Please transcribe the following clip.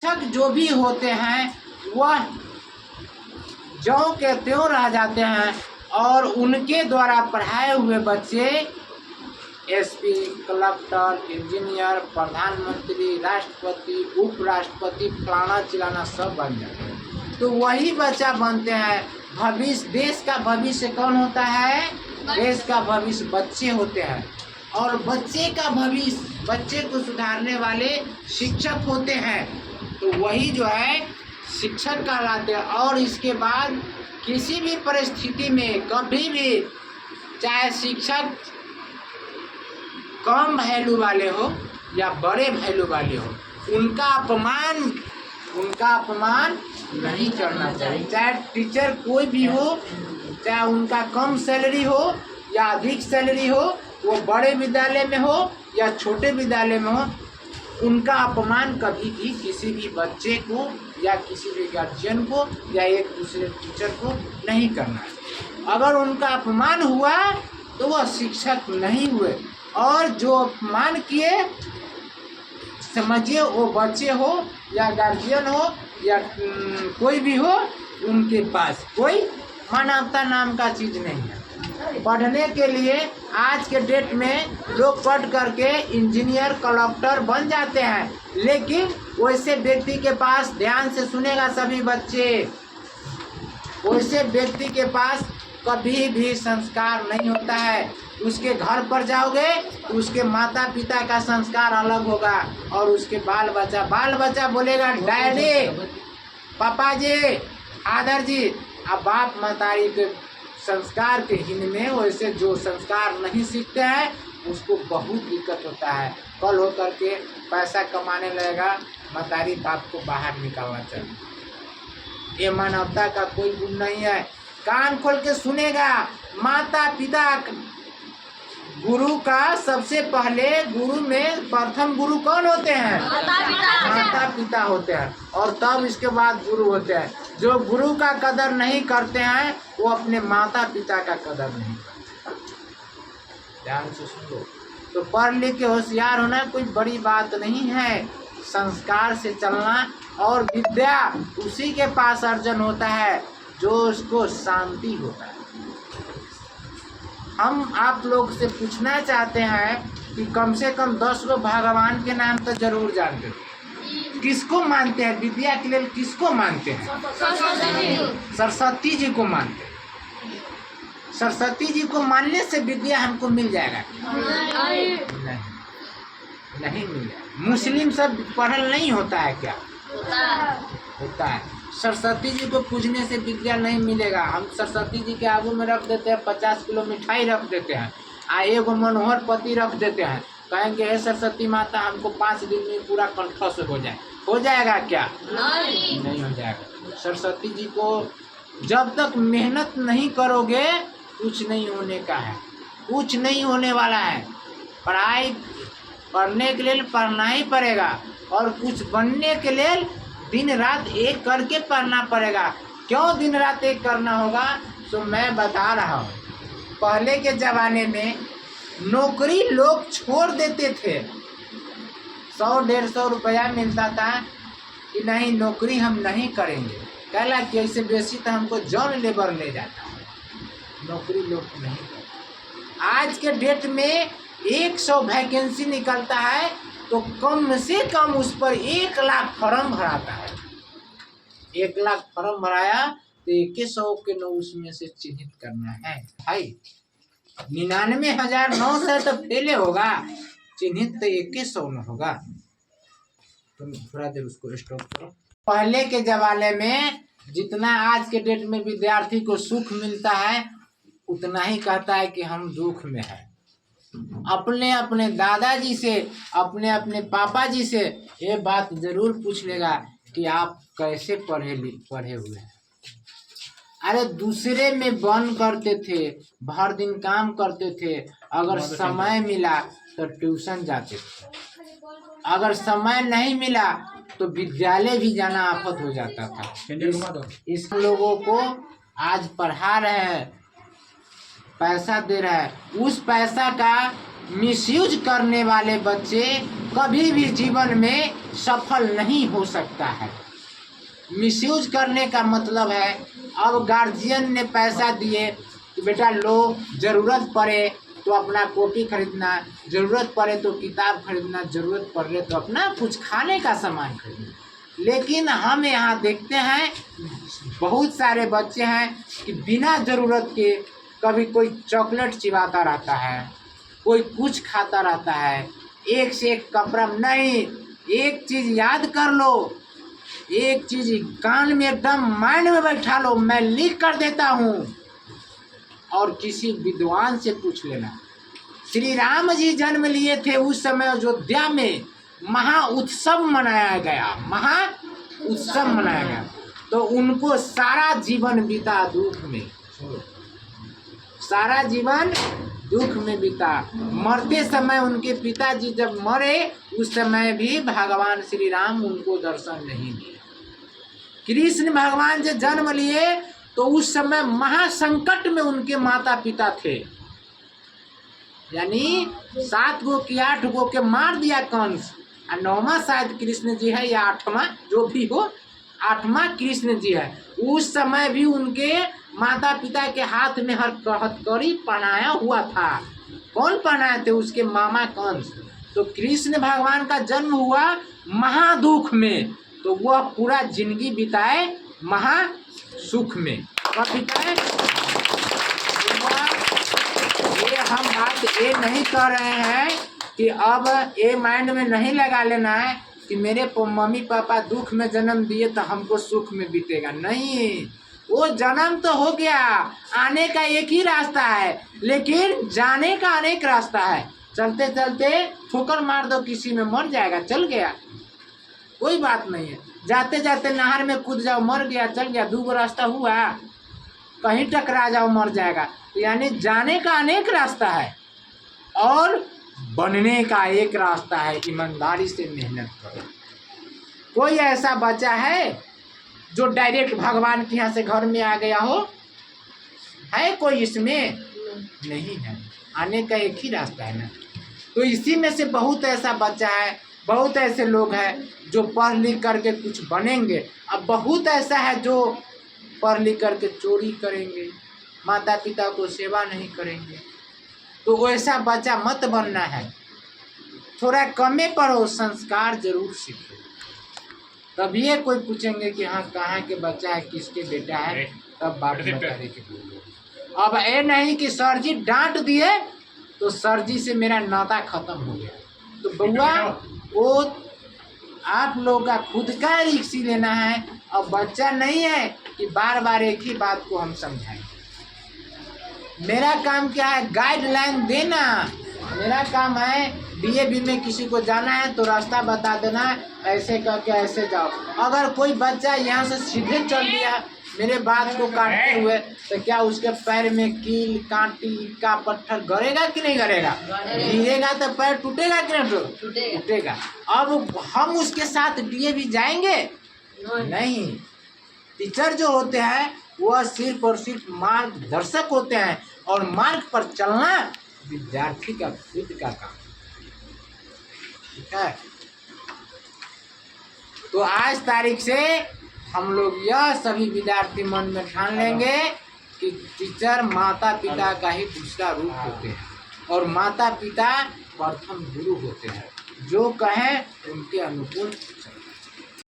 शिक्षक जो भी होते हैं वह ज्यों के त्यों रह जाते हैं और उनके द्वारा पढ़ाए हुए बच्चे एसपी, कलेक्टर, इंजीनियर, प्रधानमंत्री, राष्ट्रपति, उपराष्ट्रपति, फलाना चिलाना सब बन जाते हैं। तो वही बच्चा बनते हैं भविष्य। देश का भविष्य कौन होता है? देश का भविष्य बच्चे होते हैं। और बच्चे का भविष्य, बच्चे को सुधारने वाले शिक्षक होते हैं। तो वही जो है शिक्षक कहलाते हैं। और इसके बाद किसी भी परिस्थिति में कभी भी, चाहे शिक्षक कम वैल्यू वाले हो या बड़े वैल्यू वाले हो, उनका अपमान नहीं करना चाहिए। चाहे टीचर कोई भी हो, चाहे उनका कम सैलरी हो या अधिक सैलरी हो, वो बड़े विद्यालय में हो या छोटे विद्यालय में हो, उनका अपमान कभी भी किसी भी बच्चे को या किसी भी गार्जियन को या एक दूसरे टीचर को नहीं करना है। अगर उनका अपमान हुआ तो वह शिक्षक नहीं हुए। और जो अपमान किए, समझिए वो बच्चे हो या गार्जियन हो या कोई भी हो, उनके पास कोई मानवता नाम का चीज़ नहीं है। पढ़ने के लिए आज के डेट में लोग पढ़ करके इंजीनियर, कलेक्टर बन जाते हैं, लेकिन वैसे व्यक्ति के पास, ध्यान से सुनेगा सभी बच्चे, वैसे व्यक्ति के पास कभी भी संस्कार नहीं होता है। उसके घर पर जाओगे तो उसके माता पिता का संस्कार अलग होगा और उसके बाल बच्चा बोलेगा डैडी, पापा जी, आदर जी। अब बाप मतारी के संस्कार के हिन में वैसे जो संस्कार नहीं सीखते हैं उसको बहुत दिक्कत होता है। कल हो करके पैसा कमाने लगेगा, मतारी बाप को बाहर निकालना चाहिए। ये मानवता का कोई गुण नहीं है। कान खोल के सुनेगा, माता पिता, गुरु का सबसे पहले, गुरु में प्रथम गुरु कौन होते हैं? माता पिता होते हैं। और तब इसके बाद गुरु होते हैं। जो गुरु का कदर नहीं करते हैं वो अपने माता पिता का कदर नहीं करते। ध्यान से सुन लो। तो पढ़ लिख के होशियार होना कोई बड़ी बात नहीं है। संस्कार से चलना, और विद्या उसी के पास अर्जन होता है जो उसको शांति होता है। हम आप लोग से पूछना चाहते हैं कि कम से कम 10 लोग भगवान के नाम तो जरूर जानते हैं। किसको मानते हैं? विद्या के लिए किसको मानते हैं? सरस्वती जी को मानते हैं। सरस्वती जी को मानने से विद्या हमको मिल जाएगा? नहीं मिलेगा। मुस्लिम सब पढ़ल नहीं होता है क्या? होता है। सरस्वती जी को पूजने से विद्या नहीं मिलेगा। हम सरस्वती जी के आगू में रख देते हैं 50 किलो मिठाई रख देते हैं, एगो मनोहर पति रख देते हैं, कहेंगे हे सरस्वती माता हमको 5 दिन में पूरा कंठस्थ हो जाए। हो जाएगा क्या? नहीं हो जाएगा। सरस्वती जी को जब तक मेहनत नहीं करोगे कुछ नहीं होने का है, कुछ नहीं होने वाला है। पढ़ाई पढ़ने के लिए पढ़ना ही पड़ेगा, और कुछ बनने के लिए दिन रात एक करके पढ़ना पड़ेगा। क्यों दिन रात एक करना होगा? तो मैं बता रहा हूँ, पहले के ज़माने में नौकरी लोग छोड़ देते थे। 100-150 रुपया मिलता था कि नहीं नौकरी हम नहीं करेंगे, कहला कि ऐसे बेसी तो हमको जॉन लेबर ले जाता है, नौकरी लोग नहीं करते। आज के डेट में 100 वैकेंसी निकलता है तो कम से कम उस पर 1 लाख फॉर्म भराता है। 1 लाख फॉर्म भराया तो 100 के नो उसमें से चिन्हित करना है भाई। 99,900 तो फेले होगा, चिन्हित तो 100 में होगा। तुम थोड़ा देर उसको स्टॉप करो। पहले के जमाने में जितना आज के डेट में विद्यार्थी को सुख मिलता है उतना ही कहता है कि हम दुख में है। अपने अपने दादाजी से, अपने अपने पापा जी से ये बात जरूर पूछ लेगा कि आप कैसे पढ़े हुए हैं। अरे दूसरे में बन करते थे, भर दिन काम करते थे, अगर समय मिला तो ट्यूशन जाते थे, अगर समय नहीं मिला तो विद्यालय भी जाना आफत हो जाता था। इस लोगों को आज पढ़ा रहे हैं, पैसा दे रहा है, उस पैसा का मिसयूज करने वाले बच्चे कभी भी जीवन में सफल नहीं हो सकता है। मिसयूज करने का मतलब है, अब गार्जियन ने पैसा दिए कि बेटा लो, ज़रूरत पड़े तो अपना कॉपी खरीदना, ज़रूरत पड़े तो किताब खरीदना, ज़रूरत पड़ रहे तो अपना कुछ खाने का सामान खरीदना। लेकिन हम यहाँ देखते हैं बहुत सारे बच्चे हैं कि बिना ज़रूरत के कभी कोई चॉकलेट चिबाता रहता है, कोई कुछ खाता रहता है, एक से एक कपड़ा। नहीं, एक चीज़ याद कर लो, एक चीज़ कान में एकदम माइंड में बैठा लो, मैं लिख कर देता हूँ और किसी विद्वान से पूछ लेना। श्री राम जी जन्म लिए थे, उस समय अयोध्या में महा उत्सव मनाया गया, महा उत्सव मनाया गया। तो उनको सारा जीवन बीता दुख में, सारा जीवन दुख में बीता। मरते समय उनके पिताजी जब मरे, उस समय भी भगवान श्री राम उनको दर्शन नहीं दिए। कृष्ण भगवान जब जन्म लिए तो उस समय महासंकट में उनके माता पिता थे, यानी 7 गो की 8 गो के मार दिया कंस, और 9वां शायद कृष्ण जी है या 8वां, जो भी हो, 8वां कृष्ण जी है। उस समय भी उनके माता पिता के हाथ में हथकड़ी पहनाया हुआ था। कौन पहनाए थे? उसके मामा कंस। तो कृष्ण भगवान का जन्म हुआ महादुख में, तो वह पूरा जिंदगी बिताए महा सुख में। कब बिताए? ये हम बात ये नहीं कर रहे हैं कि अब ये माइंड में नहीं लगा लेना है कि मेरे मम्मी पापा दुख में जन्म दिए तो हमको सुख में बीतेगा। नहीं, वो जन्म तो हो गया, आने का एक ही रास्ता है, लेकिन जाने का अनेक रास्ता है। चलते चलते ठोकर मार दो किसी में, मर जाएगा, चल गया, कोई बात नहीं है। जाते जाते नहर में कूद जाओ, मर गया, चल गया, 2 गो रास्ता हुआ। कहीं टकरा जाओ, मर जाएगा। तो यानी जाने का अनेक रास्ता है और बनने का एक रास्ता है। ईमानदारी से मेहनत करो। कोई ऐसा बच्चा है जो डायरेक्ट भगवान के यहाँ से घर में आ गया हो? है कोई इसमें? नहीं है, आने का एक ही रास्ता है ना। तो इसी में से बहुत ऐसा बच्चा है, बहुत ऐसे लोग हैं जो पढ़ लिख करके कुछ बनेंगे। अब बहुत ऐसा है जो पढ़ लिख करके चोरी करेंगे, माता पिता को सेवा नहीं करेंगे। तो वैसा बच्चा मत बनना है। थोड़ा कमे पढ़ो, संस्कार जरूर सीखो, तभी ये कोई पूछेंगे कि हाँ कहाँ के बच्चा है, किसके बेटा है, तब बात बताने के बोलो। अब ये नहीं कि सर जी डांट दिए तो सर जी से मेरा नाता खत्म हो गया। तो बउआ, वो आप लोग का खुद का रिक्सी लेना है, और बच्चा नहीं है कि बार बार एक ही बात को हम समझाएं। मेरा काम क्या है? गाइडलाइन देना। मेरा काम है DAV में किसी को जाना है तो रास्ता बता देना, ऐसे करके ऐसे जाओ। अगर कोई बच्चा यहाँ से सीधे चल दिया मेरे बात को काटते हुए, तो क्या उसके पैर में कील, कांटी, का पत्थर गड़ेगा कि नहीं गड़ेगा? गिरेगा तो पैर टूटेगा कि नहीं टूटेगा? अब हम उसके साथ DAV जाएंगे? नहीं। टीचर जो होते हैं वह सिर्फ और सिर्फ मार्गदर्शक होते हैं, और मार्ग पर चलना विद्यार्थी का खुद का काम, ठीक है। तो आज तारीख से हम लोग यह सभी विद्यार्थी मन में ठान लेंगे कि टीचर माता पिता का ही दूसरा रूप होते हैं, और माता पिता प्रथम गुरु होते हैं। जो कहें उनके अनुकूल